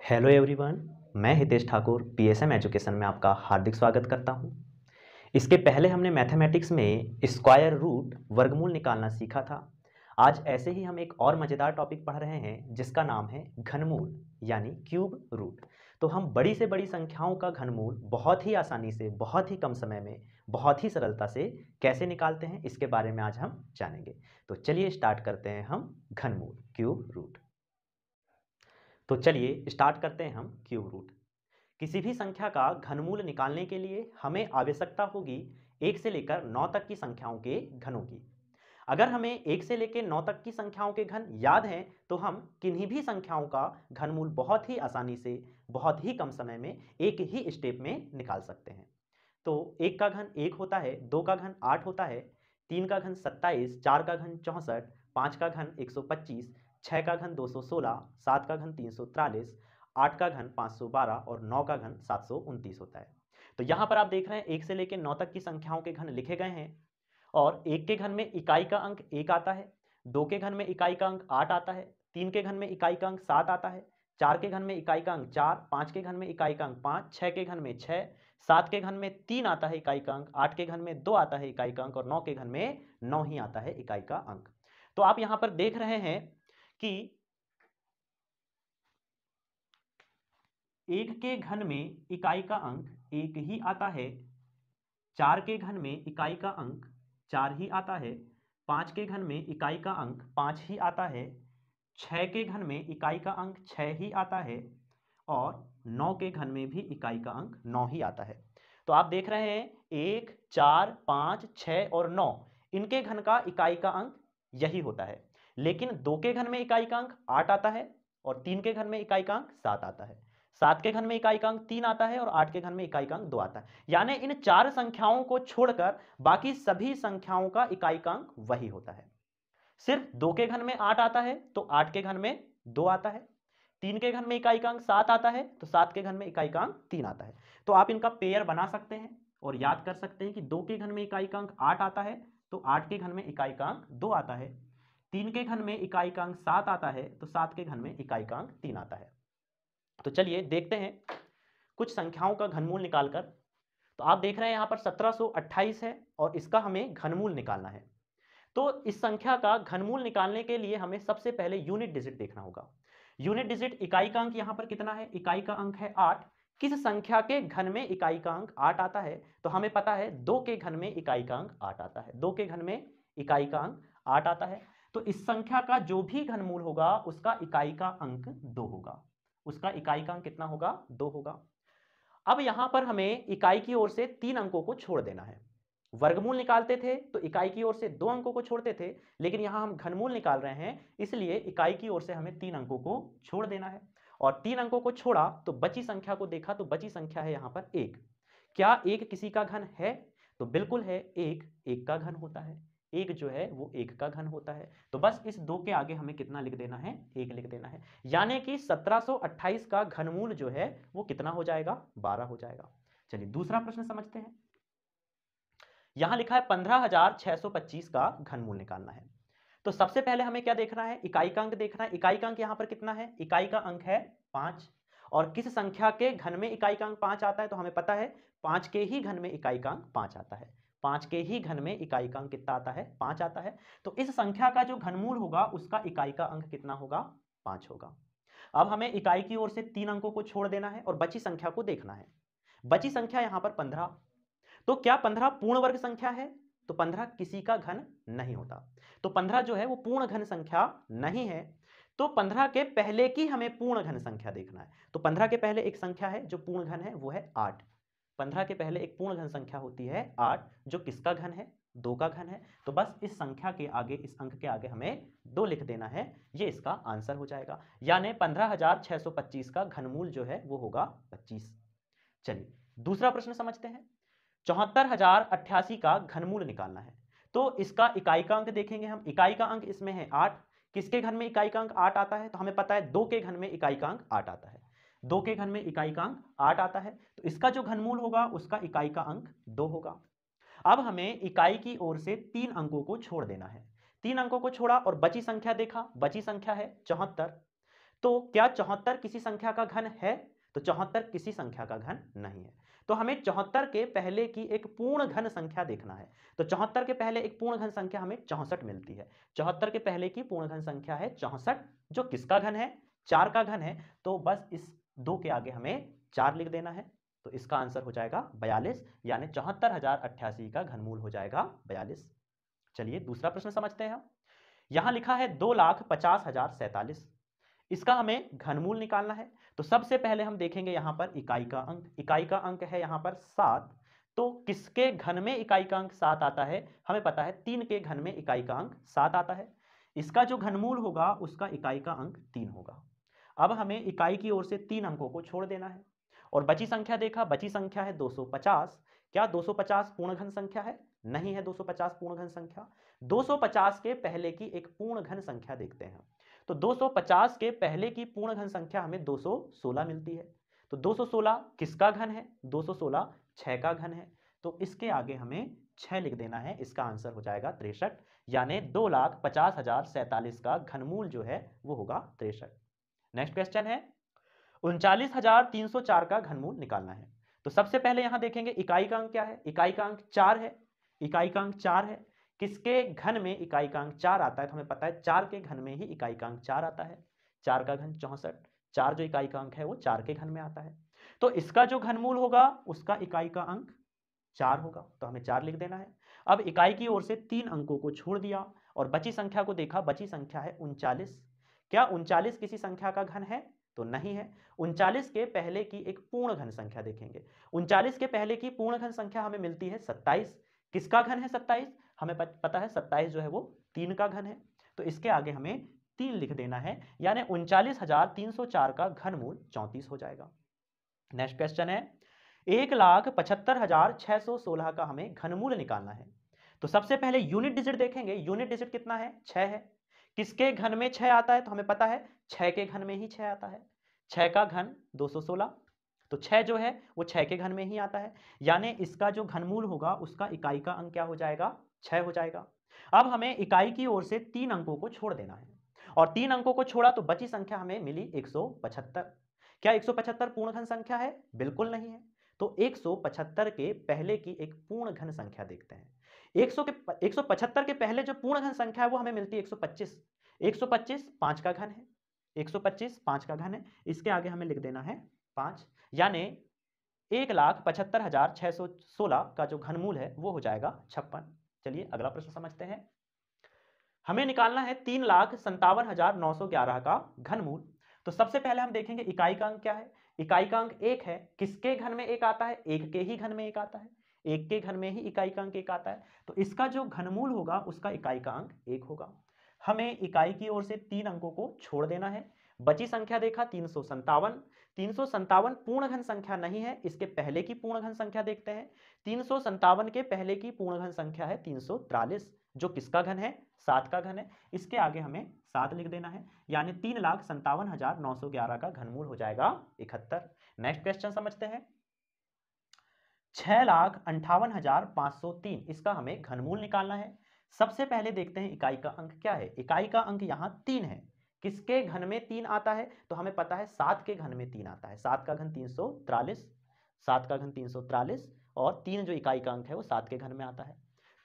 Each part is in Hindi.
Hello everyone. मैं हितेश ठाकुर पीएसएम एजुकेशन में आपका हार्दिक स्वागत करता हूं। इसके पहले हमने मैथमेटिक्स में स्क्वायर रूट वर्गमूल निकालना सीखा था। आज ऐसे ही हम एक और मज़ेदार टॉपिक पढ़ रहे हैं जिसका नाम है घनमूल यानी क्यूब रूट। तो हम बड़ी से बड़ी संख्याओं का घनमूल बहुत ही आसानी से, बहुत ही कम समय में, बहुत ही सरलता से कैसे निकालते हैं, इसके बारे में आज हम जानेंगे। तो चलिए स्टार्ट करते हैं हम घनमूल क्यूब रूट। तो चलिए स्टार्ट करते हैं हम क्यूब रूट। किसी भी संख्या का घनमूल निकालने के लिए हमें आवश्यकता होगी 1 से लेकर 9 तक की संख्याओं के घनों की। अगर हमें 1 से लेकर 9 तक की संख्याओं के घन याद हैं तो हम किन्हीं भी संख्याओं का घनमूल बहुत ही आसानी से, बहुत ही कम समय में, एक ही स्टेप में निकाल सकते हैं। तो 1 का घन 1 होता है, 2 का घन 8 होता है, 3 का घन 27, 4 का घन 64, 5 का घन 125, 6 का घन 216, 7 का घन 343, 8 का घन 512 और 9 का घन 729 होता है। तो यहाँ पर आप देख रहे हैं 1 से लेकर 9 तक की संख्याओं के घन लिखे गए हैं और 1 के घन में इकाई का अंक 1 आता है, 2 के घन में इकाई का अंक 8 आता है, 3 के घन में इकाई का अंक 7 आता है, 4 के घन में इकाई का अंक 4, 5 के घन में इकाई का अंक 5, 6 के घन में 6, 7 के घन में 3 आता है इकाई का अंक, 8 के घन में 2 आता है इकाई का अंक और 9 के घन में 9 ही आता है इकाई का अंक। तो आप यहाँ पर देख रहे हैं कि 1 के घन में इकाई का अंक 1 ही आता है, 4 के घन में इकाई का अंक 4 ही आता है, 5 के घन में इकाई का अंक 5 ही आता है, 6 के घन में इकाई का अंक 6 ही आता है और 9 के घन में भी इकाई का अंक 9 ही आता है। तो आप देख रहे हैं 1, 4, 5, 6 और 9 इनके घन का इकाई का अंक यही होता है। लेकिन 2 के घन में इकाई का अंक 8 आता है और 3 के घन में इकाई का अंक 7 आता है, 7 के घन में इकाई का अंक 3 आता है और 8 के घन में इकाई का अंक 2 आता है। यानी इन 4 संख्याओं को छोड़कर बाकी सभी संख्याओं का इकाई का अंक वही होता है। सिर्फ 2 के घन में 8 आता है तो 8 के घन में 2 आता है, 3 के घन में इकाई का अंक 7 आता है तो 7 के घन में इकाई का अंक 3 आता है। तो आप इनका पेयर बना सकते हैं और याद कर सकते हैं कि 2 के घन में इकाई का अंक 8 आता है तो 8 के घन में इकाई का अंक 2 आता है, 3 के घन में इकाई का अंक 7 आता है तो 7 के घन में इकाई का अंक 3 आता है। तो चलिए देखते हैं कुछ संख्याओं का घनमूल निकालकर। तो आप देख रहे हैं यहाँ पर 1728 है और इसका हमें घनमूल निकालना है। तो इस संख्या का घनमूल निकालने के लिए हमें सबसे पहले यूनिट डिजिट देखना होगा। यूनिट डिजिट इकाई का अंक यहाँ पर कितना है? इकाई का अंक है 8। किस संख्या के घन में इकाई का अंक 8 आता है? तो हमें पता है 2 के घन में इकाई का अंक 8 आता है, 2 के घन में इकाई का अंक 8 आता है। तो इस संख्या का जो भी घनमूल होगा उसका इकाई का अंक 2 होगा, उसका इकाई का अंक कितना होगा? 2 होगा। अब यहां पर हमें इकाई की ओर से 3 अंकों को छोड़ देना है। वर्गमूल निकालते थे तो इकाई की ओर से 2 अंकों को छोड़ते थे, लेकिन यहां हम घनमूल निकाल रहे हैं इसलिए इकाई की ओर से हमें 3 अंकों को छोड़ देना है। और 3 अंकों को छोड़ा तो बची संख्या को देखा तो बची संख्या है यहां पर 1। क्या 1 किसी का घन है? तो बिल्कुल है, 1 1 का घन होता है, 1 जो है वो 1 का घन होता है। तो बस इस 2 के आगे हमें कितना लिख देना है? 1 लिख देना है। यानी कि 1728 का घनमूल जो है वो कितना हो जाएगा? 12 हो जाएगा। चलिए दूसरा प्रश्न समझते हैं। यहां लिखा है 15,625 का घनमूल निकालना है। तो सबसे पहले हमें क्या देखना है? इकाई का अंक देखना है। इकाई का अंक यहां पर कितना है? इकाई का अंक है 5। और किस संख्या के घन में इकाई का अंक 5 आता है? तो हमें पता है 5 के ही घन में इकाई का अंक 5 आता है, 5 के ही घन में इकाई का अंक कितना आता है? 5 आता है। तो इस संख्या का जो घनमूल होगा उसका इकाई का अंक कितना होगा? 5 होगा। अब हमें इकाई की ओर से 3 अंकों को छोड़ देना है और बची संख्या को देखना है। बची संख्या यहां पर 15। तो क्या 15 पूर्ण वर्ग संख्या है? तो 15 किसी का घन नहीं होता। तो 15 जो है वो पूर्ण घन संख्या नहीं है। तो 15 के पहले की हमें पूर्ण घन संख्या देखना है। तो 15 के पहले एक संख्या है जो पूर्ण घन है, वो है 8। 15 के पहले एक पूर्ण घन संख्या होती है 8, जो किसका घन है? 2 का घन है। तो बस इस संख्या के आगे, इस अंक के आगे हमें 2 लिख देना है, ये इसका आंसर हो जाएगा। यानी 15,625 का घनमूल जो है वो होगा 25। चलिए दूसरा प्रश्न समझते हैं। 74,088 का घनमूल निकालना है। तो इसका इकाई का अंक देखेंगे हम। इकाई का अंक इसमें है 8। किसके घन में इकाई का अंक 8 आता है? तो हमें पता है 2 के घन में इकाई का अंक 8 आता है, 2 के घन में इकाई का अंक 8 आता है। तो इसका जो घनमूल होगा उसका इकाई का अंक 2 होगा। अब हमें इकाई की ओर से 3 अंकों को छोड़ देना है। 3 अंकों को छोड़ा और बची संख्या देखा, बची संख्या है 74। तो क्या 74 किसी संख्या का घन है? तो 74 किसी संख्या का घन नहीं है। तो हमें 74 के पहले की एक पूर्ण घन संख्या देखना है। तो 74 के पहले एक पूर्ण घन संख्या हमें 64 मिलती है। 74 के पहले की पूर्ण घन संख्या है 64, जो किसका घन है? 4 का घन है। तो बस इस 2 के आगे हमें 4 लिख देना है। तो इसका आंसर हो जाएगा 42, यानी 74,088 का घनमूल हो जाएगा 42। चलिए दूसरा प्रश्न समझते हैं हम। यहां लिखा है 2,50,047। इसका हमें घनमूल निकालना है। तो सबसे पहले हम देखेंगे यहां पर इकाई का अंक। इकाई का अंक है यहां पर 7। तो किसके घन में इकाई का अंक 7 आता है? हमें पता है 3 के घन में इकाई का अंक 7 आता है। इसका जो घनमूल होगा उसका इकाई का अंक 3 होगा। अब हमें इकाई की ओर से 3 अंकों को छोड़ देना है और बची संख्या देखा, बची संख्या है 250। क्या 250 पूर्ण घन संख्या है? नहीं है 250 पूर्ण घन संख्या। 250 के पहले की एक पूर्ण घन संख्या देखते हैं। तो 250 के पहले की पूर्ण घन संख्या हमें 216 मिलती है। तो 216 किसका घन है? 216 6 का घन है। तो इसके आगे हमें 6 लिख देना है। इसका आंसर हो जाएगा 63, यानी 2,50,047 का घनमूल जो है वो होगा 63। नेक्स्ट क्वेश्चन है 39,304 का घनमूल निकालना है। तो सबसे पहले यहां देखेंगे इकाई का अंक क्या है? इकाई का अंक 4 है। इकाई का अंक 4 है। किसके घन में इकाई का अंक 4 आता है? तो हमें पता है 4 के घन में ही इकाई का अंक 4 आता है। 4 का घन 64। 4 जो इकाई का अंक है वो 4 के घन में आता है। तो इसका जो घनमूल होगा उसका इकाई का अंक 4 होगा। तो हमें 4 लिख देना है। अब इकाई की ओर से 3 अंकों को छोड़ दिया और बची संख्या को देखा। बची संख्या है 39। क्या 39 किसी संख्या का घन है? तो नहीं है। 39 के पहले की एक पूर्ण घन संख्या देखेंगे। 39 के पहले की पूर्ण घन संख्या हमें मिलती है 27। किसका घन है 27? हमें पता है 27 जो है वो 3 का घन है। तो इसके आगे हमें 3 लिख देना है, यानी 39,304 का घनमूल 34 हो जाएगा। नेक्स्ट क्वेश्चन है 1,75,616 का हमें घनमूल निकालना है। तो सबसे पहले यूनिट डिजिट देखेंगे। यूनिट डिजिट कितना है? 6 है। किसके घन में 6 आता है? तो हमें पता है 6 के घन में ही 6 आता है। 6 का घन 216। तो 6 जो है वो 6 के घन में ही आता है, यानी इसका जो घनमूल होगा उसका इकाई का अंक क्या हो जाएगा? 6 हो जाएगा। अब हमें इकाई की ओर से 3 अंकों को छोड़ देना है और 3 अंकों को छोड़ा तो बची संख्या हमें मिली 175। क्या 175 पूर्ण घन संख्या है? बिल्कुल नहीं है। तो 175 के पहले की एक पूर्ण घन संख्या देखते हैं। 175 के पहले जो पूर्ण घन संख्या है वो हमें मिलती है 125। 125 5 का घन है। 125 5 का घन है। इसके आगे हमें लिख देना है 5, यानी 1,75,616 का जो घनमूल है वो हो जाएगा 56। चलिए अगला प्रश्न समझते हैं। हमें निकालना है 3,57,911 का घनमूल। तो सबसे पहले हम देखेंगे इकाई का अंक क्या है। इकाई का अंक 1 है। किसके घन में 1 आता है? 1 के ही घन में 1 आता है। 1 के घन में ही इकाई का अंक 1 आता है। तो इसका जो घनमूल होगा उसका इकाई का अंक 1 होगा। हमें इकाई की ओर से 3 अंकों को छोड़ देना है। बची संख्या देखा 357। 357 पूर्ण घन संख्या नहीं है। इसके पहले की पूर्ण घन संख्या देखते हैं। 357 के पहले की पूर्ण घन संख्या है 343, जो किसका घन है? 7 का घन है। इसके आगे हमें 7 लिख देना है, यानी 3,57,911 का घनमूल हो जाएगा 71। नेक्स्ट क्वेश्चन समझते हैं। 6,58,503 इसका हमें घनमूल निकालना है। सबसे पहले देखते हैं इकाई का अंक क्या है। इकाई का अंक यहां 3 है। किसके घन में 3 आता है? तो हमें पता है 7 के घन में 3 आता है। 7 का घन 343। 7 का घन 343 और 3 जो इकाई का अंक है वो 7 के घन में आता है।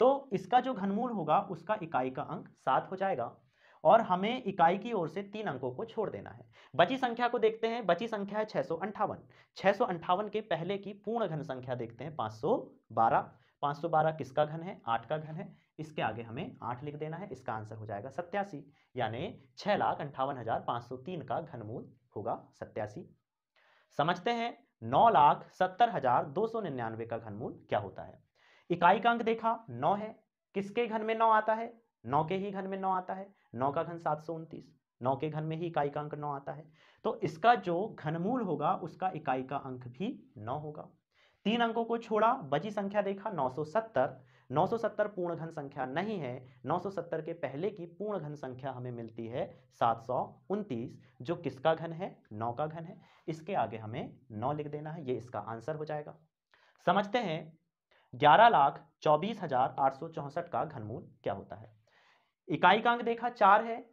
तो इसका जो घनमूल होगा उसका इकाई का अंक 7 हो जाएगा और हमें इकाई की ओर से 3 अंकों को छोड़ देना है। बची संख्या को देखते हैं। बची संख्या है 658। 658 के पहले की पूर्ण घन संख्या देखते हैं 512। 512 किसका घन है? 8 का घन है। इसके आगे हमें 8 लिख देना है। इसका आंसर हो जाएगा 87, यानी 6,58,503 का घनमूल होगा 87। समझते हैं 9,70,299 का घनमूल क्या होता है। इकाई का अंक देखा 9 है। किसके घन में 9 आता है? 9 के ही घन में 9 आता है। 9 का घन 729। 9 के घन में ही इकाई का अंक 9 आता है। तो इसका जो घनमूल होगा उसका इकाई का अंक भी 9 होगा। 3 अंकों को छोड़ा, बची संख्या देखा 970। 970 पूर्ण घन संख्या नहीं है। 970 के पहले की पूर्ण घन संख्या हमें मिलती है 729, जो किसका घन है? 9 का घन है। इसके आगे हमें 9 लिख देना है। ये इसका आंसर हो जाएगा। समझते हैं 11,24,864 का घनमूल क्या होता है। इकाई का अंक देखा 4 है।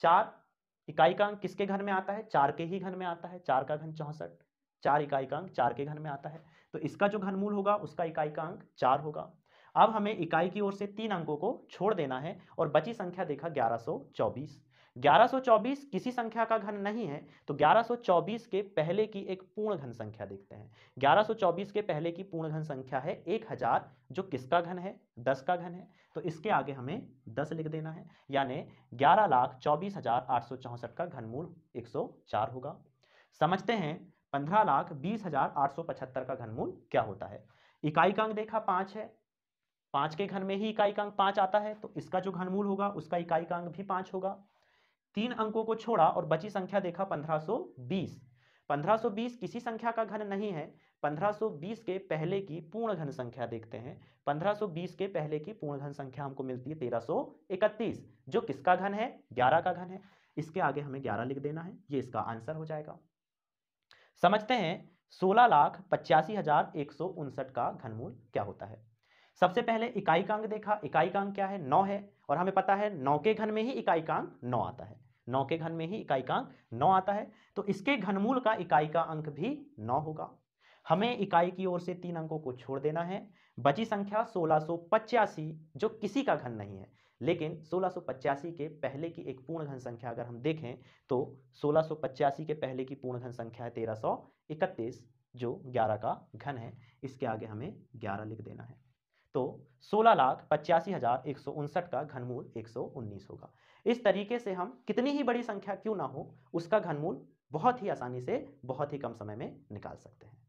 4 इकाई का अंक किसके घन में आता है? 4 के ही घन में आता है। 4 का घन 64, 4 इकाई का अंक 4 के घन में आता है। तो इसका जो घनमूल होगा उसका इकाई का अंक 4 होगा। अब हमें इकाई की ओर से 3 अंकों को छोड़ देना है और बची संख्या देखा 1124। 1124 किसी संख्या का घन नहीं है, तो 1124 के पहले की एक पूर्ण घन संख्या देखते हैं। 1124 के पहले की पूर्ण घन संख्या है 1000, जो किसका घन है? 10 का घन है। तो इसके आगे हमें 10 लिख देना है, यानी 11,24,864 का घनमूल 104 होगा। समझते हैं 15,20,875 का घनमूल क्या होता है। इकाई का अंक देखा 5 है, 5 के घन में ही इकाई का अंक 5 आता है, तो इसका जो घनमूल होगा उसका इकाई का अंक भी 5 होगा। 3 अंकों को छोड़ा और बची संख्या देखा 1520। 1520 किसी संख्या का घन नहीं है। 1520 के पहले की पूर्ण घन संख्या देखते हैं। 1520 के पहले की पूर्ण घन संख्या हमको मिलती है 1331, जो किसका घन है? 11 का घन है। इसके आगे हमें 11 लिख देना है, ये इसका आंसर हो जाएगा। समझते हैं 16,85,159 का घनमूल क्या होता है। सबसे पहले इकाई का अंक देखा, इकाई का अंक क्या है? 9 है, और हमें पता है 9 के घन में ही इकाई का अंक 9 आता है। 9 के घन में ही इकाई का अंक 9 आता है, तो इसके घनमूल का इकाई का अंक भी 9 होगा। हमें इकाई की ओर से 3 अंकों को छोड़ देना है। बची संख्या 1685, जो किसी का घन नहीं है, लेकिन 1685 के पहले की एक पूर्ण घन संख्या अगर हम देखें तो 1685 के पहले की पूर्ण घन संख्या है 1331, जो 11 का घन है। इसके आगे हमें 11 लिख देना है। तो 16,85,159 का घनमूल 119 होगा। इस तरीके से हम कितनी ही बड़ी संख्या क्यों ना हो, उसका घनमूल बहुत ही आसानी से बहुत ही कम समय में निकाल सकते हैं।